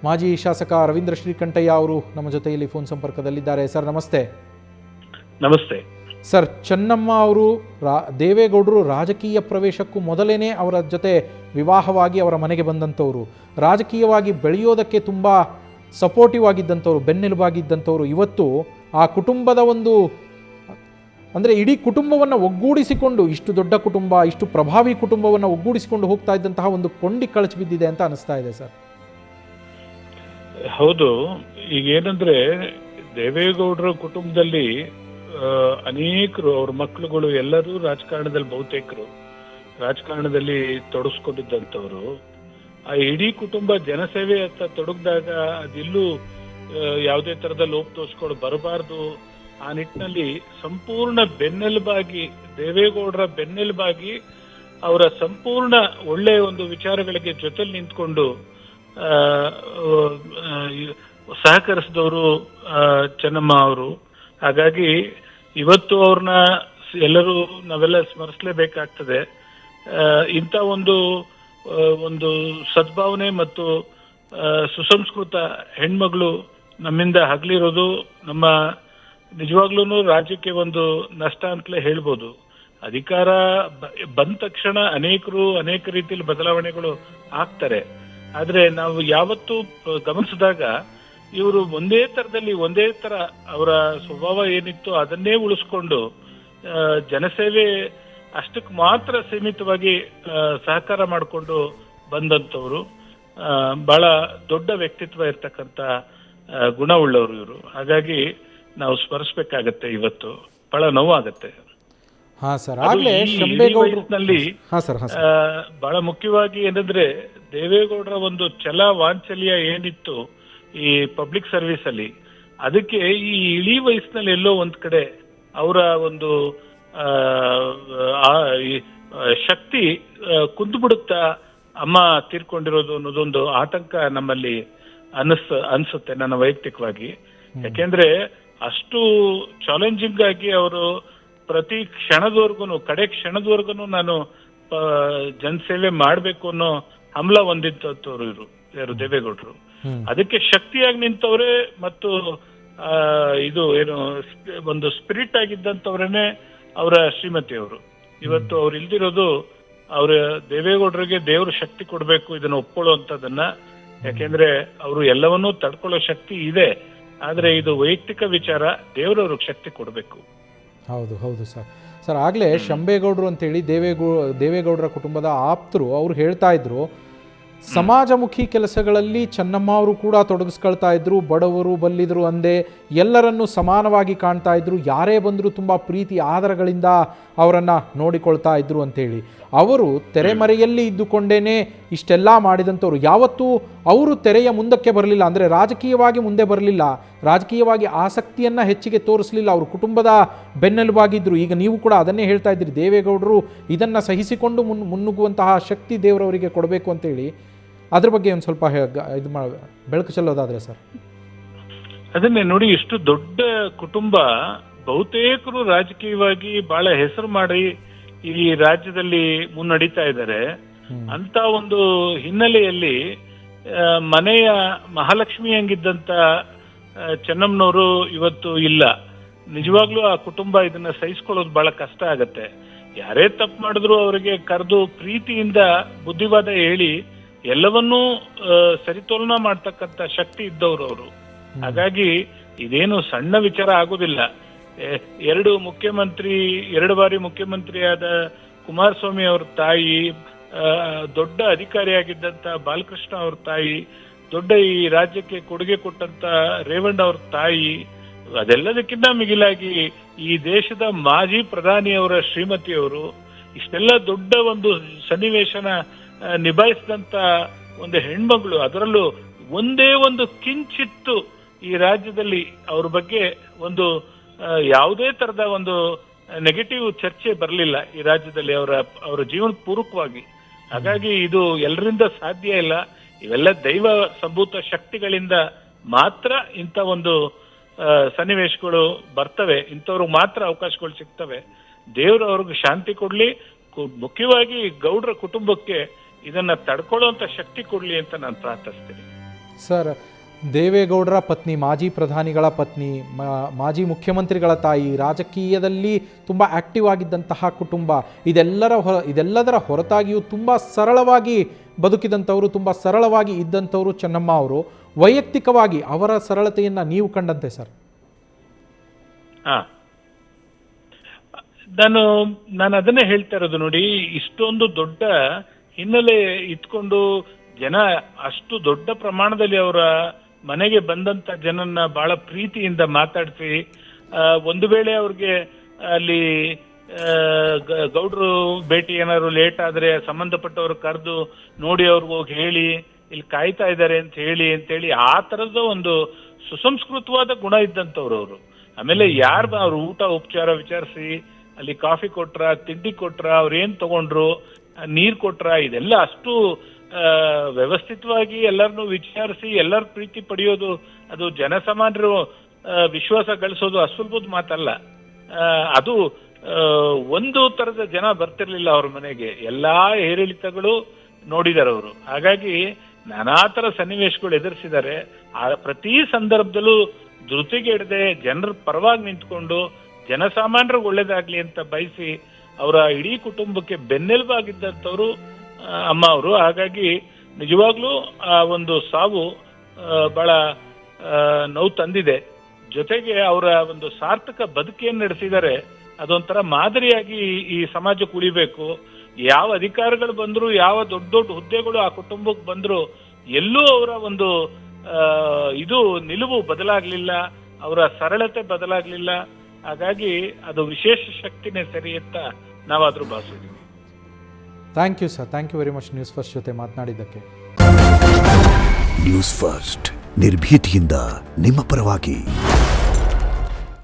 ಮಾಜಿ ಶಾಸಕ ರವೀಂದ್ರ ಶ್ರೀಕಂಠಯ್ಯ ಅವರು ನಮ್ಮ ಜೊತೆಯಲ್ಲಿ ಫೋನ್ ಸಂಪರ್ಕದಲ್ಲಿದ್ದಾರೆ. ಸರ್ ನಮಸ್ತೆ. ನಮಸ್ತೆ ಸರ್, ಚೆನ್ನಮ್ಮ ಅವರು ದೇವೇಗೌಡರು ರಾಜಕೀಯ ಪ್ರವೇಶಕ್ಕೂ ಮೊದಲೇ ಅವರ ಜೊತೆ ವಿವಾಹವಾಗಿ ಅವರ ಮನೆಗೆ ಬಂದಂಥವರು, ರಾಜಕೀಯವಾಗಿ ಬೆಳೆಯೋದಕ್ಕೆ ತುಂಬ ಸಪೋರ್ಟಿವ್ ಆಗಿದ್ದಂಥವ್ರು, ಬೆನ್ನೆಲುಬಾಗಿದ್ದಂಥವ್ರು. ಇವತ್ತು ಆ ಕುಟುಂಬದ ಒಂದು ಅಂದರೆ ಇಡೀ ಕುಟುಂಬವನ್ನು ಒಗ್ಗೂಡಿಸಿಕೊಂಡು, ಇಷ್ಟು ದೊಡ್ಡ ಕುಟುಂಬ, ಇಷ್ಟು ಪ್ರಭಾವಿ ಕುಟುಂಬವನ್ನು ಒಗ್ಗೂಡಿಸಿಕೊಂಡು ಹೋಗ್ತಾ ಇದ್ದಂತಹ ಒಂದು ಕೊಂಡಿ ಕಳಚಿ ಬಿದ್ದಿದೆ ಅಂತ ಅನಿಸ್ತಾ ಇದೆ ಸರ್. ಹೌದು. ಈಗ ಏನಂದ್ರೆ ದೇವೇಗೌಡರ ಕುಟುಂಬದಲ್ಲಿ ಅನೇಕರು, ಅವ್ರ ಮಕ್ಕಳುಗಳು ಎಲ್ಲರೂ ರಾಜಕಾರಣದಲ್ಲಿ, ಬಹುತೇಕರು ರಾಜಕಾರಣದಲ್ಲಿ ತೊಡಗಿಸ್ಕೊಂಡಿದ್ದಂಥವ್ರು. ಆ ಇಡೀ ಕುಟುಂಬ ಜನಸೇವೆ ಅಂತ ತೊಡಗಿದಾಗ ಅದೆಲ್ಲೂ ಯಾವುದೇ ತರದ ಲೋಪ ತೋರಿಸ್ಕೊಂಡು ಬರಬಾರ್ದು. ಆ ನಿಟ್ಟಿನಲ್ಲಿ ಸಂಪೂರ್ಣ ಬೆನ್ನೆಲುಬಾಗಿ, ದೇವೇಗೌಡರ ಬೆನ್ನೆಲುಬಾಗಿ ಅವರ ಸಂಪೂರ್ಣ ಒಳ್ಳೆಯ ಒಂದು ವಿಚಾರಗಳಿಗೆ ಜೊತೆಲಿ ನಿಂತ್ಕೊಂಡು ಸಹಕರಿಸಿದವರು ಚೆನ್ನಮ್ಮ ಅವರು. ಹಾಗಾಗಿ ಇವತ್ತು ಅವ್ರನ್ನ ಎಲ್ಲರೂ ನಾವೆಲ್ಲ ಸ್ಮರಿಸಲೇಬೇಕಾಗ್ತದೆ. ಇಂಥ ಒಂದು ಸದ್ಭಾವನೆ ಮತ್ತು ಸುಸಂಸ್ಕೃತ ಹೆಣ್ಮಗಳು ನಮ್ಮಿಂದ ಹಗಲಿರೋದು ನಮ್ಮ ನಿಜವಾಗ್ಲೂ ರಾಜ್ಯಕ್ಕೆ ಒಂದು ನಷ್ಟ ಅಂತಲೇ ಹೇಳ್ಬೋದು. ಅಧಿಕಾರ ಬಂದ ತಕ್ಷಣ ಅನೇಕ ರೀತಿಯಲ್ಲಿ ಬದಲಾವಣೆಗಳು ಆಗ್ತಾರೆ. ಆದ್ರೆ ನಾವು ಯಾವತ್ತೂ ಗಮನಿಸಿದಾಗ ಇವರು ಒಂದೇ ತರ ಅವರ ಸ್ವಭಾವ ಏನಿತ್ತು ಅದನ್ನೇ ಉಳಿಸ್ಕೊಂಡು ಜನಸೇವೆ ಅಷ್ಟಕ್ಕೆ ಮಾತ್ರ ಸೀಮಿತವಾಗಿ ಸಹಕಾರ ಮಾಡಿಕೊಂಡು ಬಂದಂಥವ್ರು. ಬಹಳ ದೊಡ್ಡ ವ್ಯಕ್ತಿತ್ವ ಇರ್ತಕ್ಕಂಥ ಗುಣವುಳ್ಳವರು ಇವರು. ಹಾಗಾಗಿ ನಾವು ಸ್ಮರಿಸಬೇಕಾಗತ್ತೆ. ಇವತ್ತು ಬಹಳ ನೋವಾಗತ್ತೆ. ವಯಸ್ಸಿನಲ್ಲಿ ಬಹಳ ಮುಖ್ಯವಾಗಿ ಏನಂದ್ರೆ ದೇವೇಗೌಡರ ಒಂದು ಛಲ ವಾಂಚಲ್ಯ ಏನಿತ್ತು ಈ ಪಬ್ಲಿಕ್ ಸರ್ವಿಸ್ ಅಲ್ಲಿ, ಅದಕ್ಕೆ ಈ ಇಳಿ ವಯಸ್ಸಿನಲ್ಲಿ ಎಲ್ಲೋ ಒಂದ್ ಕಡೆ ಅವರ ಒಂದು ಶಕ್ತಿ ಕುಂದ್ಬಿಡುತ್ತಾ ಅಮ್ಮ ತೀರ್ಕೊಂಡಿರೋದು ಅನ್ನೋದೊಂದು ಆತಂಕ ನಮ್ಮಲ್ಲಿ ಅನ್ಸುತ್ತೆ ನನ್ನ ವೈಯಕ್ತಿಕವಾಗಿ. ಯಾಕೆಂದ್ರೆ ಅಷ್ಟು ಚಾಲೆಂಜಿಂಗ್ ಆಗಿ ಅವರು ಪ್ರತಿ ಕಡೆ ಕ್ಷಣದವರೆಗೂ ನಾನು ಜನಸೇವೆ ಮಾಡ್ಬೇಕು ಅನ್ನೋ ಹಂಬಲ ಹೊಂದಿದ್ದವರು ಯಾರು ದೇವೇಗೌಡರು. ಅದಕ್ಕೆ ಶಕ್ತಿಯಾಗಿ ನಿಂತವ್ರೆ ಮತ್ತು ಇದು ಏನು ಒಂದು ಸ್ಪಿರಿಟ್ ಆಗಿದ್ದಂಥವ್ರೇನೆ ಅವರ ಶ್ರೀಮತಿಯವರು. ಇವತ್ತು ಅವ್ರು ಇಲ್ದಿರೋದು, ಅವ್ರ ದೇವೇಗೌಡರಿಗೆ ದೇವ್ರ ಶಕ್ತಿ ಕೊಡ್ಬೇಕು ಇದನ್ನ ಒಪ್ಕೊಳ್ಳುವಂಥದ್ದನ್ನ. ಯಾಕೆಂದ್ರೆ ಅವರು ಎಲ್ಲವನ್ನೂ ತಡ್ಕೊಳ್ಳೋ ಶಕ್ತಿ ಇದೆ, ಆದ್ರೆ ಇದು ವೈಯಕ್ತಿಕ ವಿಚಾರ, ದೇವರವ್ರಿಗೆ ಶಕ್ತಿ ಕೊಡಬೇಕು. ಹೌದು ಸರ್. ಆಗಲೇ ಶಂಬೇಗೌಡರು ಅಂತೇಳಿ ದೇವೇಗೌಡರ ಕುಟುಂಬದ ಆಪ್ತರು ಅವರು ಹೇಳ್ತಾ ಇದ್ರು, ಸಮಾಜಮುಖಿ ಕೆಲಸಗಳಲ್ಲಿ ಚೆನ್ನಮ್ಮ ಅವರು ಕೂಡ ತೊಡಗಿಸ್ಕೊಳ್ತಾ ಇದ್ರು, ಬಡವರು ಬಲ್ಲಿದ್ರು ಅಂದೇ ಎಲ್ಲರನ್ನೂ ಸಮಾನವಾಗಿ ಕಾಣ್ತಾ ಇದ್ರು, ಯಾರೇ ಬಂದರೂ ತುಂಬ ಪ್ರೀತಿ ಆದರಗಳಿಂದ ಅವರನ್ನು ನೋಡಿಕೊಳ್ತಾ ಇದ್ರು ಅಂತೇಳಿ. ಅವರು ತೆರೆಮರೆಯಲ್ಲಿ ಇದ್ದುಕೊಂಡೇನೆ ಇಷ್ಟೆಲ್ಲ ಮಾಡಿದಂಥವ್ರು. ಯಾವತ್ತೂ ಅವರು ತೆರೆಯ ಮುಂದಕ್ಕೆ ಬರಲಿಲ್ಲ, ಅಂದರೆ ರಾಜಕೀಯವಾಗಿ ಮುಂದೆ ಬರಲಿಲ್ಲ, ರಾಜಕೀಯವಾಗಿ ಆಸಕ್ತಿಯನ್ನು ಹೆಚ್ಚಿಗೆ ತೋರಿಸಲಿಲ್ಲ. ಅವರು ಕುಟುಂಬದ ಬೆನ್ನೆಲುಬಾಗಿದ್ದರು. ಈಗ ನೀವು ಕೂಡ ಅದನ್ನೇ ಹೇಳ್ತಾ ಇದ್ದೀರಿ, ದೇವೇಗೌಡರು ಇದನ್ನು ಸಹಿಸಿಕೊಂಡು ಮುನ್ನುಗ್ಗುವಂತಹ ಶಕ್ತಿ ದೇವರವರಿಗೆ ಕೊಡಬೇಕು ಅಂತೇಳಿ. ಅದ್ರ ಬಗ್ಗೆ ಒಂದು ಸ್ವಲ್ಪ ಬೆಳಕು ಚೆಲ್ಲೋದಾದ್ರೆ ಸರ್. ಅದನ್ನೇ ನೋಡಿ, ಇಷ್ಟು ದೊಡ್ಡ ಕುಟುಂಬ, ಬಹುತೇಕರು ರಾಜಕೀಯವಾಗಿ ಬಹಳ ಹೆಸರು ಮಾಡಿ ಈ ರಾಜ್ಯದಲ್ಲಿ ಮುನ್ನಡೀತಾ ಇದ್ದಾರೆ. ಅಂತ ಒಂದು ಹಿನ್ನೆಲೆಯಲ್ಲಿ ಮನೆಯ ಮಹಾಲಕ್ಷ್ಮಿ ಹಂಗಿದ್ದಂತ ಚೆನ್ನಮ್ಮನವರು ಇವತ್ತು ಇಲ್ಲ. ನಿಜವಾಗ್ಲೂ ಆ ಕುಟುಂಬ ಇದನ್ನ ಸಹಿಸ್ಕೊಳ್ಳೋದು ಬಹಳ ಕಷ್ಟ ಆಗತ್ತೆ. ಯಾರೇ ತಪ್ಪು ಮಾಡಿದ್ರು ಅವರಿಗೆ ಕರೆದು ಪ್ರೀತಿಯಿಂದ ಬುದ್ಧಿವಾದ ಹೇಳಿ ಎಲ್ಲವನ್ನೂ ಸರಿತೋಲನ ಮಾಡ್ತಕ್ಕಂಥ ಶಕ್ತಿ ಇದ್ದವರು ಅವರು. ಹಾಗಾಗಿ ಇದೇನು ಸಣ್ಣ ವಿಚಾರ ಆಗೋದಿಲ್ಲ. ಎರಡು ಬಾರಿ ಮುಖ್ಯಮಂತ್ರಿಯಾದ ಕುಮಾರಸ್ವಾಮಿ ಅವ್ರ ತಾಯಿ, ದೊಡ್ಡ ಅಧಿಕಾರಿಯಾಗಿದ್ದಂತ ಬಾಲಕೃಷ್ಣ ಅವ್ರ ತಾಯಿ, ದೊಡ್ಡ ಈ ರಾಜ್ಯಕ್ಕೆ ಕೊಡುಗೆ ಕೊಟ್ಟಂತ ರೇವಣ್ಣ ಅವ್ರ ತಾಯಿ, ಅದೆಲ್ಲದಕ್ಕಿಂತ ಮಿಗಿಲಾಗಿ ಈ ದೇಶದ ಮಾಜಿ ಪ್ರಧಾನಿಯವರ ಶ್ರೀಮತಿಯವರು, ಇಷ್ಟೆಲ್ಲ ದೊಡ್ಡ ಒಂದು ಸನ್ನಿವೇಶನ ನಿಭಾಯಿಸಿದಂತ ಒಂದು ಹೆಣ್ಮಗಳು, ಅದರಲ್ಲೂ ಒಂದೇ ಒಂದು ಕಿಂಚಿತ್ತು ಈ ರಾಜ್ಯದಲ್ಲಿ ಅವ್ರ ಬಗ್ಗೆ ಒಂದು ಯಾವುದೇ ತರದ ಒಂದು ನೆಗೆಟಿವ್ ಚರ್ಚೆ ಬರಲಿಲ್ಲ ಈ ರಾಜ್ಯದಲ್ಲಿ ಅವರ ಜೀವನ ಪೂರ್ವಕವಾಗಿ. ಹಾಗಾಗಿ ಇದು ಎಲ್ಲರಿಂದ ಸಾಧ್ಯ ಇಲ್ಲ. ಇವೆಲ್ಲ ದೈವ ಸಂಭೂತ ಶಕ್ತಿಗಳಿಂದ ಮಾತ್ರ ಇಂಥ ಒಂದು ಸನ್ನಿವೇಶಗಳು ಬರ್ತವೆ, ಇಂಥವ್ರಿಗೆ ಮಾತ್ರ ಅವಕಾಶಗಳು ಸಿಗ್ತವೆ. ದೇವರು ಅವ್ರಿಗೆ ಶಾಂತಿ ಕೊಡ್ಲಿ, ಮುಖ್ಯವಾಗಿ ಗೌಡ್ರ ಕುಟುಂಬಕ್ಕೆ ಇದನ್ನ ತಡ್ಕೊಳ್ಳುವಂತ ಶಕ್ತಿ ಕೊಡ್ಲಿ ಅಂತ ನಾನು ಪ್ರಾರ್ಥಿಸ್ತೀನಿ. ಸರ್, ದೇವೇಗೌಡರ ಪತ್ನಿ, ಮಾಜಿ ಪ್ರಧಾನಿಗಳ ಪತ್ನಿ, ಮಾಜಿ ಮುಖ್ಯಮಂತ್ರಿಗಳ ತಾಯಿ, ರಾಜಕೀಯದಲ್ಲಿ ತುಂಬ ಆ್ಯಕ್ಟಿವ್ ಆಗಿದ್ದಂತಹ ಕುಟುಂಬ, ಇದೆಲ್ಲದರ ಹೊರತಾಗಿಯೂ ತುಂಬ ಸರಳವಾಗಿ ಬದುಕಿದಂಥವರು, ತುಂಬ ಸರಳವಾಗಿ ಇದ್ದಂಥವರು ಚೆನ್ನಮ್ಮ ಅವರು. ವೈಯಕ್ತಿಕವಾಗಿ ಅವರ ಸರಳತೆಯನ್ನು ನೀವು ಕಂಡಂತೆ ಸರ್? ನಾನು ಅದನ್ನೇ ಹೇಳ್ತಾ ಇರೋದು ನೋಡಿ, ಇಷ್ಟೊಂದು ದೊಡ್ಡ ಹಿನ್ನೆಲೆ ಇಟ್ಕೊಂಡು ಜನ ಅಷ್ಟು ದೊಡ್ಡ ಪ್ರಮಾಣದಲ್ಲಿ ಅವರ ಮನೆಗೆ ಬಂದಂತ ಜನನ್ನ ಬಹಳ ಪ್ರೀತಿಯಿಂದ ಮಾತಾಡಿಸಿ, ಒಂದು ವೇಳೆ ಅವ್ರಿಗೆ ಅಲ್ಲಿ ಗೌಡ್ರು ಭೇಟಿ ಏನಾದ್ರು ಲೇಟ್ ಆದ್ರೆ ಸಂಬಂಧಪಟ್ಟವ್ರು ಕರೆದು ನೋಡಿ ಅವ್ರಿಗೆ ಹೋಗಿ ಹೇಳಿ ಇಲ್ಲಿ ಕಾಯ್ತಾ ಇದ್ದಾರೆ ಅಂತ ಹೇಳಿ ಆ ತರದ ಒಂದು ಸುಸಂಸ್ಕೃತವಾದ ಗುಣ ಇದ್ದಂಥವ್ರು ಅವರು. ಆಮೇಲೆ ಯಾರು ಅವ್ರ ಊಟ ಉಪಚಾರ ವಿಚಾರಿಸಿ ಅಲ್ಲಿ ಕಾಫಿ ಕೊಟ್ರ, ತಿಂಡಿ ಕೊಟ್ರ, ಅವ್ರು ಏನ್ ತಗೊಂಡ್ರು, ನೀರ್ ಕೊಟ್ರ, ಇದೆಲ್ಲ ಅಷ್ಟು ವ್ಯವಸ್ಥಿತವಾಗಿ ಎಲ್ಲರನ್ನು ವಿಚಾರಿಸಿ ಎಲ್ಲರ ಪ್ರೀತಿ ಪಡೆಯೋದು, ಅದು ಜನಸಾಮಾನ್ಯರು ವಿಶ್ವಾಸ ಗಳಿಸೋದು ಅಸುಲಭದ ಮಾತಲ್ಲ. ಅದು ಒಂದು ತರದ ಜನ ಬರ್ತಿರ್ಲಿಲ್ಲ ಅವ್ರ ಮನೆಗೆ, ಎಲ್ಲಾ ಏರಿಳಿತಗಳು ನೋಡಿದಾರೆ ಅವರು. ಹಾಗಾಗಿ ನಾನಾ ತರ ಸನ್ನಿವೇಶಗಳು ಎದುರಿಸಿದ್ದಾರೆ. ಆ ಪ್ರತಿ ಸಂದರ್ಭದಲ್ಲೂ ಧೃತಿಗೆಡದೆ ಜನರ ಪರವಾಗಿ ನಿಂತ್ಕೊಂಡು ಜನಸಾಮಾನ್ಯರಿಗೆ ಒಳ್ಳೇದಾಗ್ಲಿ ಅಂತ ಬಯಸಿ ಅವರ ಇಡೀ ಕುಟುಂಬಕ್ಕೆ ಬೆನ್ನೆಲುಬಾಗಿದ್ದಂಥವ್ರು ಅಮ್ಮ ಅವರು. ಹಾಗಾಗಿ ನಿಜವಾಗ್ಲೂ ಆ ಒಂದು ಸಾವು ಬಹಳ ನೋವು ತಂದಿದೆ. ಜೊತೆಗೆ ಅವರ ಒಂದು ಸಾರ್ಥಕ ಬದುಕೇನು ನಡೆಸಿದ್ದಾರೆ ಅದೊಂಥರ ಮಾದರಿಯಾಗಿ ಈ ಸಮಾಜಕ್ಕೆ ಉಳಿಬೇಕು. ಯಾವ ಅಧಿಕಾರಗಳು ಬಂದ್ರು, ಯಾವ ದೊಡ್ಡ ದೊಡ್ಡ ಹುದ್ದೆಗಳು ಆ ಕುಟುಂಬಕ್ಕೆ ಬಂದ್ರು, ಎಲ್ಲೂ ಅವರ ಒಂದು ಇದು ನಿಲುವು ಬದಲಾಗ್ಲಿಲ್ಲ, ಅವರ ಸರಳತೆ ಬದಲಾಗ್ಲಿಲ್ಲ. ಹಾಗಾಗಿ ಅದು ವಿಶೇಷ ಶಕ್ತಿನೇ ಸರಿ ಅಂತ ನಾವಾದ್ರೂ ಭಾವಿಸಿದ್ವಿ. Thank you sir, thank you very much News First ಜೊತೆ ಮಾತನಾಡಿದ್ದಕ್ಕೆ. ನ್ಯೂಸ್ ಫಸ್ಟ್ ನಿರ್ಭೀತಿಯಿಂದ ನಿಮ್ಮ ಪರವಾಗಿ.